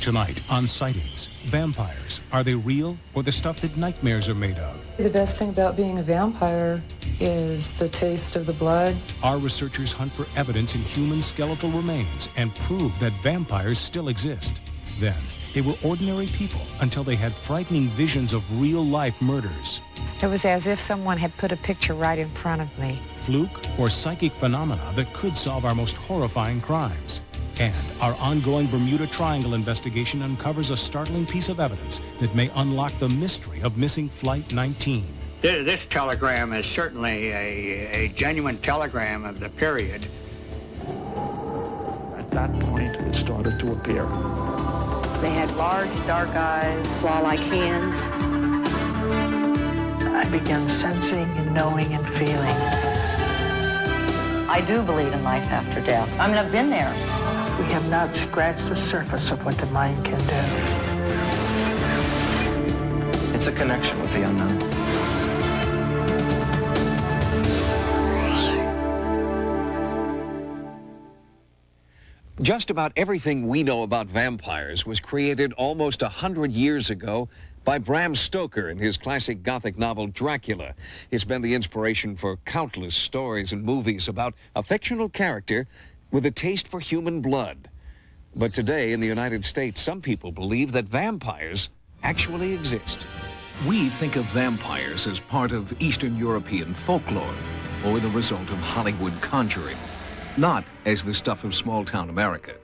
Tonight on Sightings, vampires. Are they real or the stuff that nightmares are made of? The best thing about being a vampire is the taste of the blood. Our researchers hunt for evidence in human skeletal remains and prove that vampires still exist. Then, they were ordinary people until they had frightening visions of real-life murders. It was as if someone had put a picture right in front of me. Fluke or psychic phenomena that could solve our most horrifying crimes. And our ongoing Bermuda Triangle investigation uncovers a startling piece of evidence that may unlock the mystery of missing Flight 19. This telegram is certainly a genuine telegram of the period. At that point, it started to appear. They had large, dark eyes, claw-like hands. I began sensing and knowing and feeling. I do believe in life after death. I mean, I've been there. We have not scratched the surface of what the mind can do. It's a connection with the unknown. Just about everything we know about vampires was created almost 100 years ago by Bram Stoker in his classic Gothic novel Dracula. It's been the inspiration for countless stories and movies about a fictional character with a taste for human blood. But today in the United States, some people believe that vampires actually exist. We think of vampires as part of Eastern European folklore or the result of Hollywood conjuring, not as the stuff of small-town America.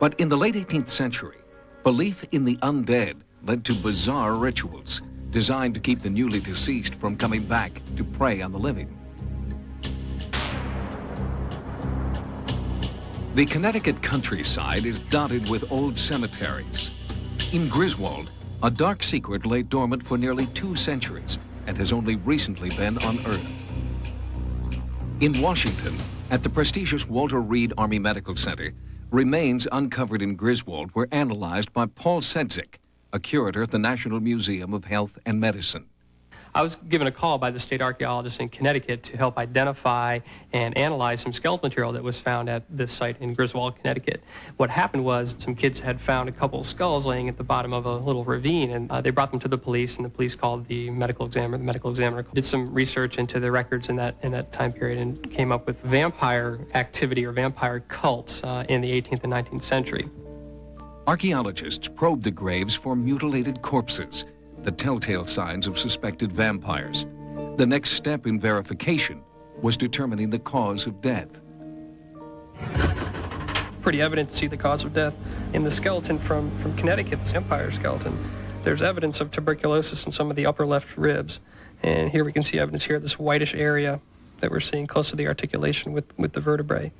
But in the late 18th century, belief in the undead led to bizarre rituals designed to keep the newly deceased from coming back to prey on the living. The Connecticut countryside is dotted with old cemeteries. In Griswold, a dark secret lay dormant for nearly 2 centuries and has only recently been unearthed. In Washington, at the prestigious Walter Reed Army Medical Center, remains uncovered in Griswold were analyzed by Paul Sedzik, a curator at the National Museum of Health and Medicine. I was given a call by the state archaeologist in Connecticut to help identify and analyze some skeletal material that was found at this site in Griswold, Connecticut. What happened was some kids had found a couple skulls laying at the bottom of a little ravine, and they brought them to the police, and the police called the medical examiner. The medical examiner did some research into the records in that time period and came up with vampire activity or vampire cults in the 18th and 19th century. Archaeologists probed the graves for mutilated corpses, the telltale signs of suspected vampires. The next step in verification was determining the cause of death. Pretty evident to see the cause of death. In the skeleton from Connecticut, the vampire skeleton, there's evidence of tuberculosis in some of the upper left ribs. And here we can see evidence here, this whitish area that we're seeing close to the articulation with the vertebrae.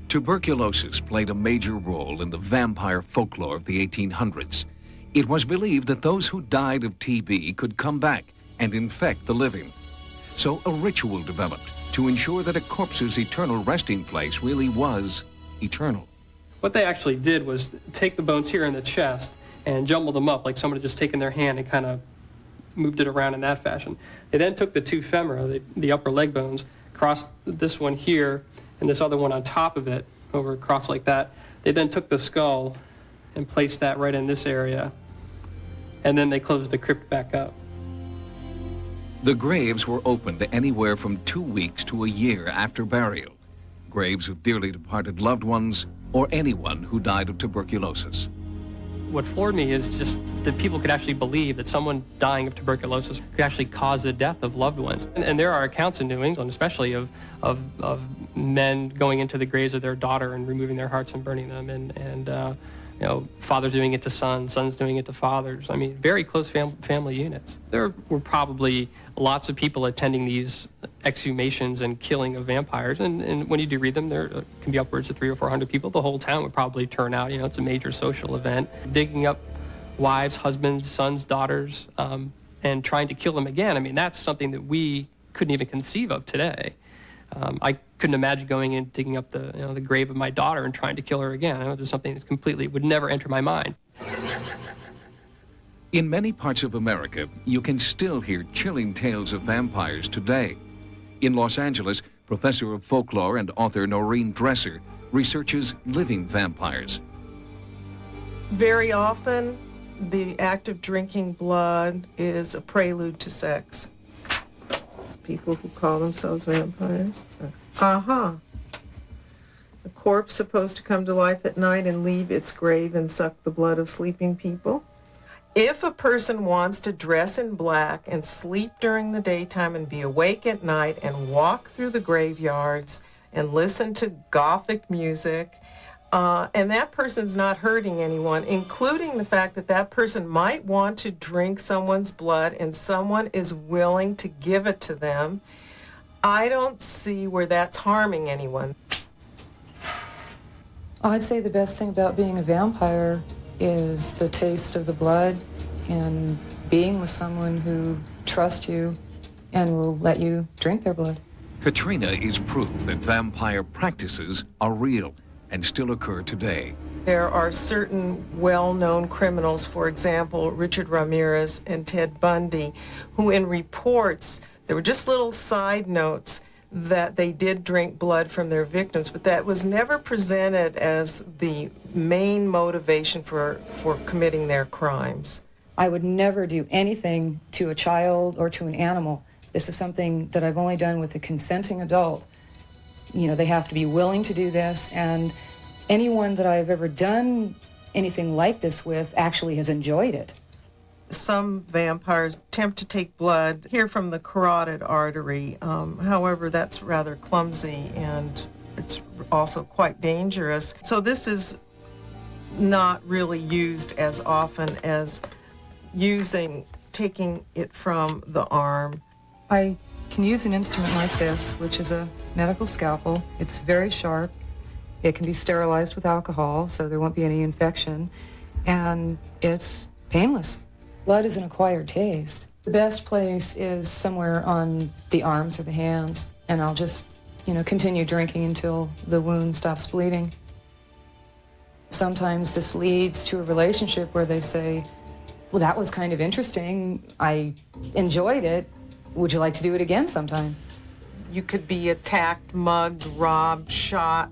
Tuberculosis played a major role in the vampire folklore of the 1800s. It was believed that those who died of TB could come back and infect the living. So a ritual developed to ensure that a corpse's eternal resting place really was eternal. What they actually did was take the bones here in the chest and jumble them up like someone had just taken their hand and kind of moved it around in that fashion. They then took the 2 femora, the upper leg bones, crossed this one here and this other one on top of it, over across like that. They then took the skull and placed that right in this area, and then they closed the crypt back up. The graves were opened anywhere from 2 weeks to a year after burial. Graves of dearly departed loved ones or anyone who died of tuberculosis. What floored me is just that people could actually believe that someone dying of tuberculosis could actually cause the death of loved ones. And there are accounts in New England, especially of men going into the graves of their daughter and removing their hearts and burning them, and you know, fathers doing it to sons, sons doing it to fathers. I mean, very close family units. There were probably lots of people attending these exhumations and killing of vampires, and when you do read them, there can be upwards of 300 or 400 people. The whole town would probably turn out. You know, it's a major social event. Digging up wives, husbands, sons, daughters, and trying to kill them again. I mean, that's something that we couldn't even conceive of today. I couldn't imagine going and digging up the grave of my daughter and trying to kill her again. I know there's something that completely would never enter my mind. In many parts of America, you can still hear chilling tales of vampires today. In Los Angeles, professor of folklore and author Noreen Dresser researches living vampires. Very often, the act of drinking blood is a prelude to sex. People who call themselves vampires. Uh-huh. A corpse supposed to come to life at night and leave its grave and suck the blood of sleeping people. If a person wants to dress in black and sleep during the daytime and be awake at night and walk through the graveyards and listen to Gothic music, and that person's not hurting anyone, including the fact that that person might want to drink someone's blood and someone is willing to give it to them, I don't see where that's harming anyone. I'd say the best thing about being a vampire is the taste of the blood and being with someone who trusts you and will let you drink their blood. Katrina is proof that vampire practices are real and still occur today. There are certain well-known criminals, for example, Richard Ramirez and Ted Bundy, who in reports, there were just little side notes that they did drink blood from their victims, but that was never presented as the main motivation for committing their crimes. I would never do anything to a child or to an animal. This is something that I've only done with a consenting adult. You know, they have to be willing to do this, and anyone that I've ever done anything like this with actually has enjoyed it. Some vampires attempt to take blood here from the carotid artery. However, that's rather clumsy and it's also quite dangerous. So this is not really used as often as taking it from the arm. I can use an instrument like this, which is a medical scalpel. It's very sharp. It can be sterilized with alcohol, so there won't be any infection, and it's painless. Blood is an acquired taste. The best place is somewhere on the arms or the hands, and I'll just, continue drinking until the wound stops bleeding. Sometimes this leads to a relationship where they say, well, that was kind of interesting. I enjoyed it. Would you like to do it again sometime? You could be attacked, mugged, robbed, shot,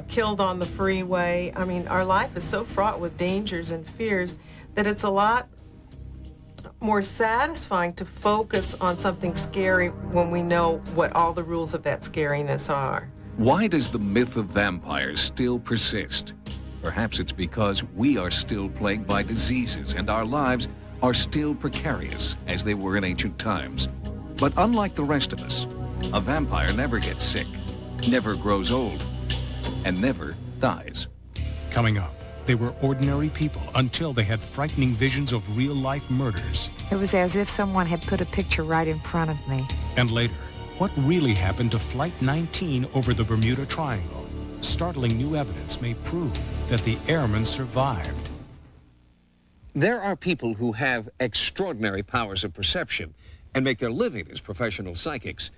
killed on the freeway. I mean, our life is so fraught with dangers and fears that it's a lot more satisfying to focus on something scary when we know what all the rules of that scariness are. Why does the myth of vampires still persist? Perhaps it's because we are still plagued by diseases and our lives are still precarious as they were in ancient times. But unlike the rest of us, a vampire never gets sick, never grows old, and never dies. Coming up, they were ordinary people until they had frightening visions of real-life murders. It was as if someone had put a picture right in front of me. And later, what really happened to Flight 19 over the Bermuda Triangle? Startling new evidence may prove that the airmen survived. There are people who have extraordinary powers of perception and make their living as professional psychics.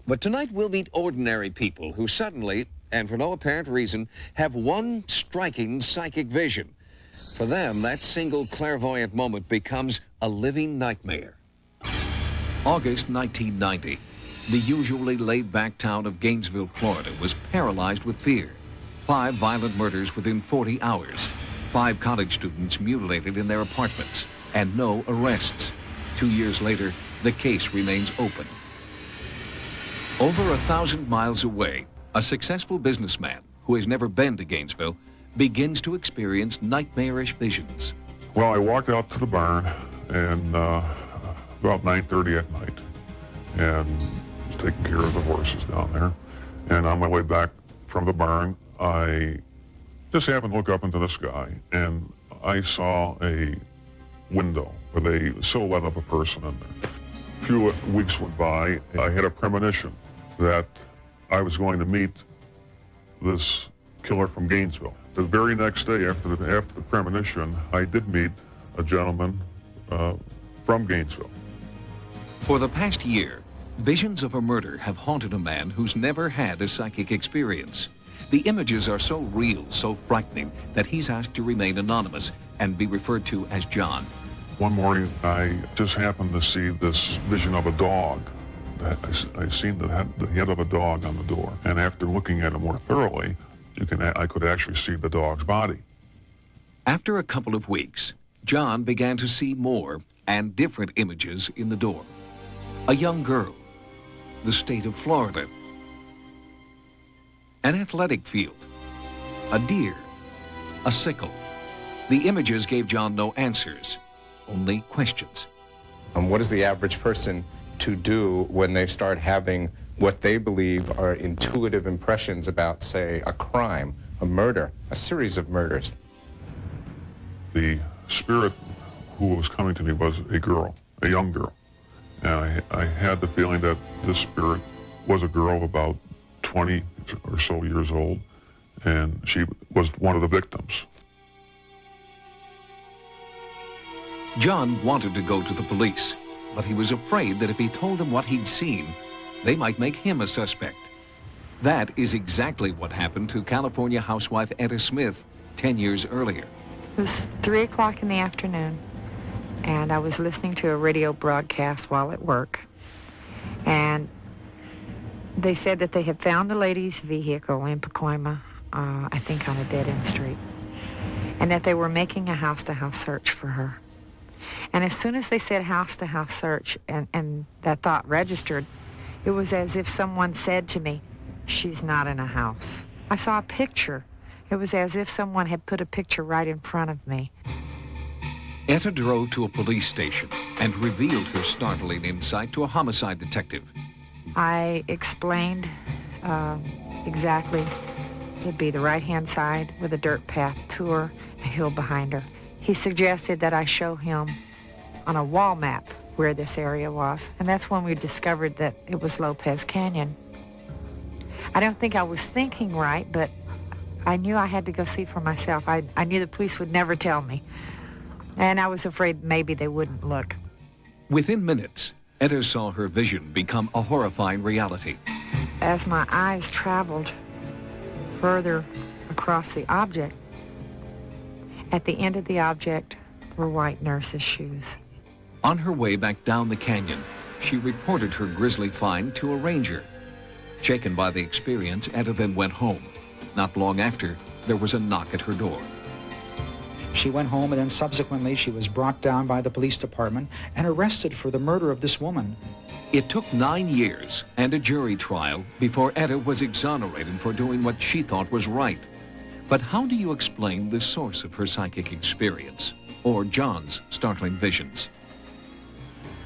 But tonight we'll meet ordinary people who suddenly, and for no apparent reason, have one striking psychic vision. For them, that single clairvoyant moment becomes a living nightmare. August 1990. The usually laid-back town of Gainesville, Florida was paralyzed with fear. 5 violent murders within 40 hours. 5 college students mutilated in their apartments. And no arrests. 2 years later, the case remains open. Over 1,000 miles away, a successful businessman who has never been to Gainesville begins to experience nightmarish visions. Well, I walked out to the barn and about 9:30 at night and was taking care of the horses down there. And on my way back from the barn, I just happened to look up into the sky and I saw a window with a silhouette of a person in there. A few weeks went by, I had a premonition that I was going to meet this killer from Gainesville. The very next day after the premonition, I did meet a gentleman from Gainesville. For the past year, visions of a murder have haunted a man who's never had a psychic experience. The images are so real, so frightening, that he's asked to remain anonymous and be referred to as John. One morning, I just happened to see this vision of a dog. I seen the head of a dog on the door. And after looking at it more thoroughly, I could actually see the dog's body. After a couple of weeks, John began to see more and different images in the door. A young girl, the state of Florida, an athletic field, a deer, a sickle. The images gave John no answers, only questions. What is the average person to do when they start having what they believe are intuitive impressions about, say, a crime, a murder, a series of murders? The spirit who was coming to me was a girl, a young girl. And I had the feeling that this spirit was a girl of about 20 or so years old, and she was one of the victims. John wanted to go to the police, but he was afraid that if he told them what he'd seen, they might make him a suspect. That is exactly what happened to California housewife Etta Smith 10 years earlier. It was 3 o'clock in the afternoon, and I was listening to a radio broadcast while at work. And they said that they had found the lady's vehicle in Pacoima, I think on a dead-end street, and that they were making a house-to-house search for her. And as soon as they said house-to-house search and that thought registered, it was as if someone said to me, "She's not in a house." I saw a picture. It was as if someone had put a picture right in front of me. Etta drove to a police station and revealed her startling insight to a homicide detective. I explained exactly it would be the right-hand side with a dirt path to her, a hill behind her. He suggested that I show him on a wall map where this area was, and that's when we discovered that it was Lopez Canyon. I don't think I was thinking right, but I knew I had to go see for myself. I knew the police would never tell me, and I was afraid maybe they wouldn't look. Within minutes, Etta saw her vision become a horrifying reality. As my eyes traveled further across the object, at the end of the object were white nurse's shoes. On her way back down the canyon, she reported her grisly find to a ranger. Shaken by the experience, Etta then went home. Not long after, there was a knock at her door. She went home, and then subsequently she was brought down by the police department and arrested for the murder of this woman. It took 9 years and a jury trial before Etta was exonerated for doing what she thought was right. But how do you explain the source of her psychic experience, or John's startling visions?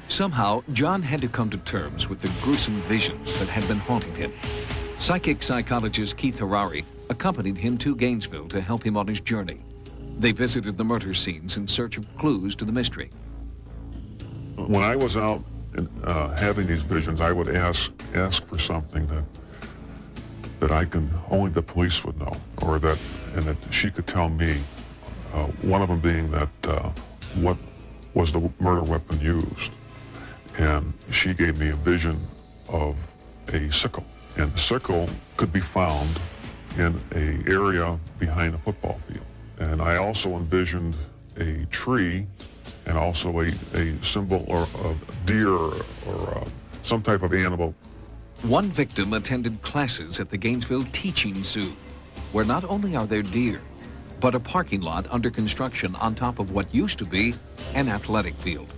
Somehow, John had to come to terms with the gruesome visions that had been haunting him. Psychic psychologist Keith Harari accompanied him to Gainesville to help him on his journey. They visited the murder scenes in search of clues to the mystery. When I was out and, having these visions, I would ask for something that I can only the police would know, or that she could tell me. One of them being that what was the murder weapon used, and she gave me a vision of a sickle, and the sickle could be found in an area behind a football field. And I also envisioned a tree and also a symbol or a deer or some type of animal. One victim attended classes at the Gainesville Teaching Zoo, where not only are there deer, but a parking lot under construction on top of what used to be an athletic field.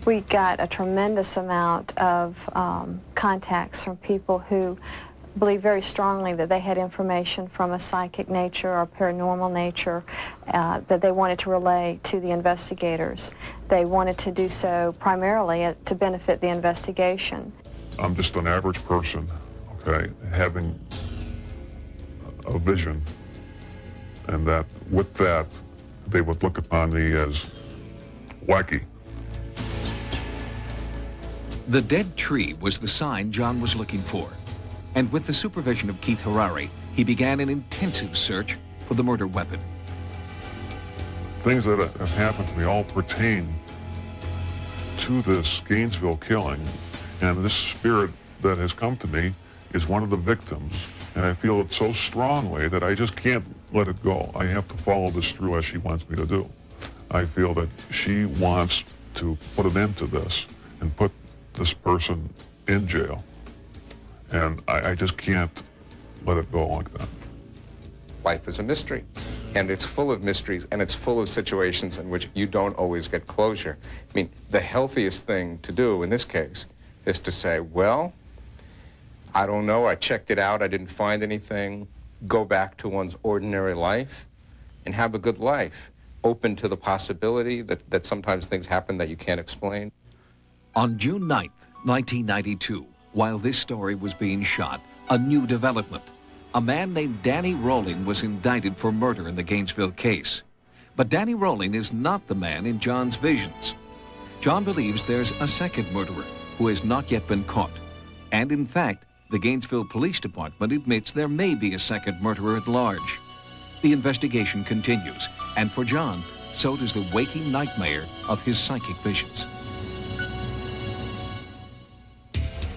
We got a tremendous amount of contacts from people who believe very strongly that they had information from a psychic nature or paranormal nature that they wanted to relay to the investigators. They wanted to do so primarily to benefit the investigation. I'm just an average person, okay, having a vision, and that with that, they would look upon me as wacky. The dead tree was the sign John was looking for. And with the supervision of Keith Harari, he began an intensive search for the murder weapon. Things that have happened to me all pertain to this Gainesville killing, and this spirit that has come to me is one of the victims, and I feel it so strongly that I just can't let it go. I have to follow this through as she wants me to do. I feel that she wants to put an end to this and put this person in jail. And I just can't let it go like that. Life is a mystery, and it's full of mysteries, and it's full of situations in which you don't always get closure. I mean, the healthiest thing to do in this case is to say, well, I don't know, I checked it out, I didn't find anything, go back to one's ordinary life and have a good life, open to the possibility that sometimes things happen that you can't explain. On June 9th, 1992, while this story was being shot, a new development. A man named Danny Rolling was indicted for murder in the Gainesville case. But Danny Rolling is not the man in John's visions. John believes there's a second murderer who has not yet been caught. And in fact, the Gainesville Police Department admits there may be a second murderer at large. The investigation continues, and for John, so does the waking nightmare of his psychic visions.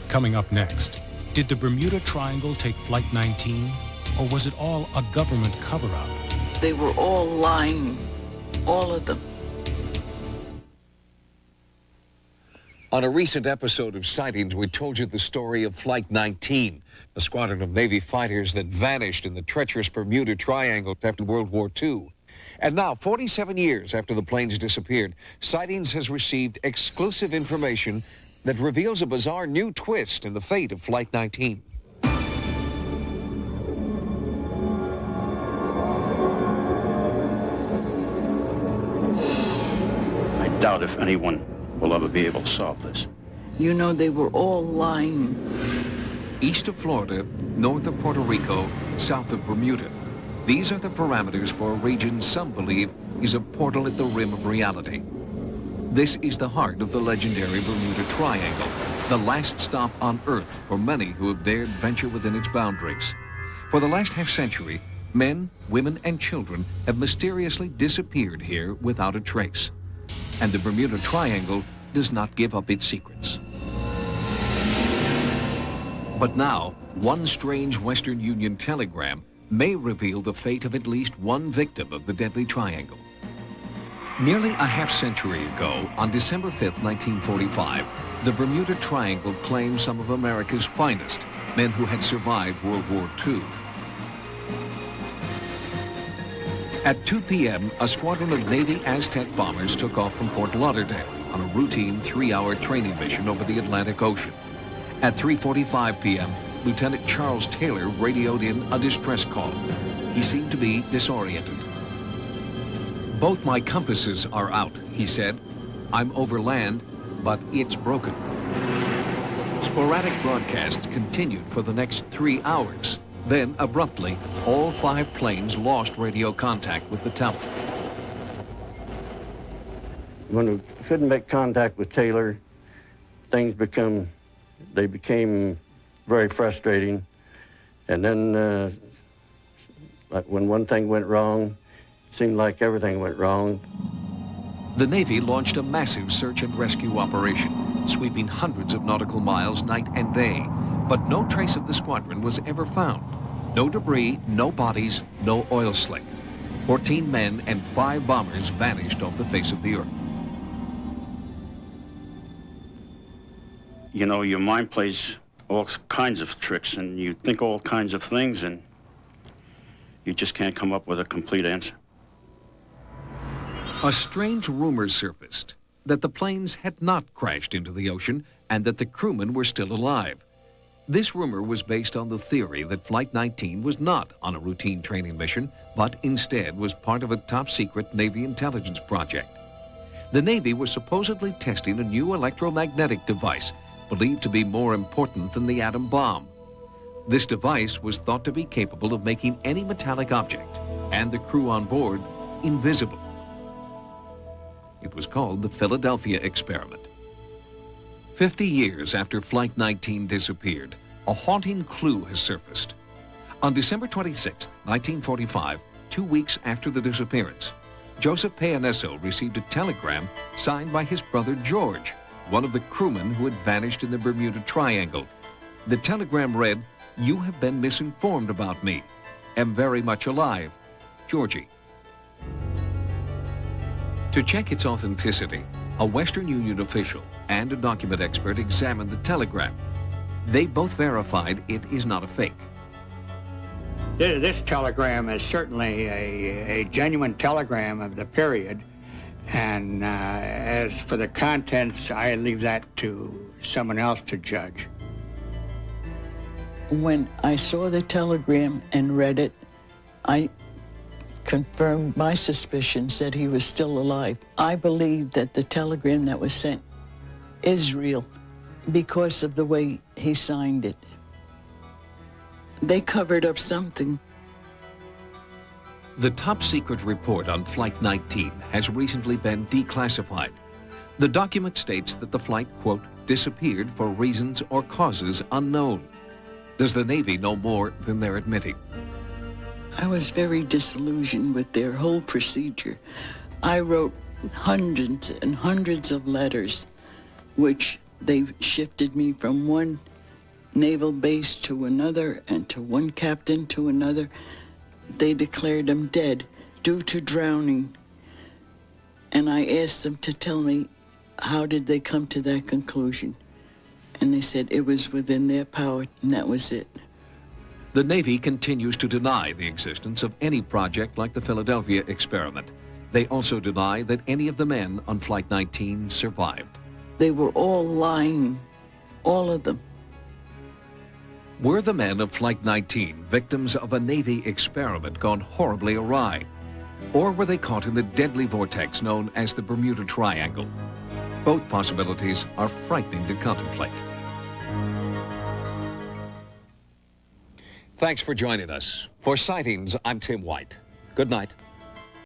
Coming up next, did the Bermuda Triangle take Flight 19, or was it all a government cover-up? They were all lying, all of them. On a recent episode of Sightings, we told you the story of Flight 19, a squadron of Navy fighters that vanished in the treacherous Bermuda Triangle after World War II. And now, 47 years after the planes disappeared, Sightings has received exclusive information that reveals a bizarre new twist in the fate of Flight 19. I doubt if anyone will ever be able to solve this. You know, they were all lying. East of Florida, north of Puerto Rico, south of Bermuda. These are the parameters for a region some believe is a portal at the rim of reality. This is the heart of the legendary Bermuda Triangle, the last stop on Earth for many who have dared venture within its boundaries. For the last half-century, men, women, and children have mysteriously disappeared here without a trace. And the Bermuda Triangle does not give up its secrets. But now, one strange Western Union telegram may reveal the fate of at least one victim of the deadly triangle. Nearly a half-century ago, on December 5th, 1945, the Bermuda Triangle claimed some of America's finest, men who had survived World War II. At 2 p.m., a squadron of Navy Aztec bombers took off from Fort Lauderdale on a routine 3-hour training mission over the Atlantic Ocean. At 3:45 p.m., Lieutenant Charles Taylor radioed in a distress call. He seemed to be disoriented. "Both my compasses are out," he said. "I'm over land, but it's broken." Sporadic broadcasts continued for the next 3 hours. Then, abruptly, all 5 planes lost radio contact with the tower. When we couldn't make contact with Taylor, things became very frustrating. And then when one thing went wrong, it seemed like everything went wrong. The Navy launched a massive search and rescue operation, sweeping hundreds of nautical miles night and day. But no trace of the squadron was ever found. No debris, no bodies, no oil slick. 14 men and 5 bombers vanished off the face of the earth. You know, your mind plays all kinds of tricks, and you think all kinds of things, and you just can't come up with a complete answer. A strange rumor surfaced that the planes had not crashed into the ocean and that the crewmen were still alive. This rumor was based on the theory that Flight 19 was not on a routine training mission, but instead was part of a top-secret Navy intelligence project. The Navy was supposedly testing a new electromagnetic device believed to be more important than the atom bomb. This device was thought to be capable of making any metallic object and the crew on board invisible. It was called the Philadelphia experiment. 50 years after Flight 19 disappeared, a haunting clue has surfaced. On December 26, 1945, 2 weeks after the disappearance, Joseph Payanesso received a telegram signed by his brother George, one of the crewmen who had vanished in the Bermuda Triangle. The telegram read, "You have been misinformed about me. Am very much alive. Georgie." To check its authenticity, a Western Union official and a document expert examined the telegram. They both verified it is not a fake. This telegram is certainly a genuine telegram of the period, and as for the contents, I leave that to someone else to judge. When I saw the telegram and read it, I confirmed my suspicions that he was still alive. I believe that the telegram that was sent is real because of the way he signed it. They covered up something. The top-secret report on Flight 19 has recently been declassified. The document states that the flight, quote, disappeared for reasons or causes unknown. Does the Navy know more than they're admitting? I was very disillusioned with their whole procedure. I wrote hundreds and hundreds of letters, which they shifted me from one naval base to another and to one captain to another. They declared him dead due to drowning. And I asked them to tell me, how did they come to that conclusion? And they said it was within their power, and that was it. The Navy continues to deny the existence of any project like the Philadelphia experiment. They also deny that any of the men on Flight 19 survived. They were all lying, all of them. Were the men of Flight 19 victims of a Navy experiment gone horribly awry? Or were they caught in the deadly vortex known as the Bermuda Triangle? Both possibilities are frightening to contemplate. Thanks for joining us. For Sightings, I'm Tim White. Good night.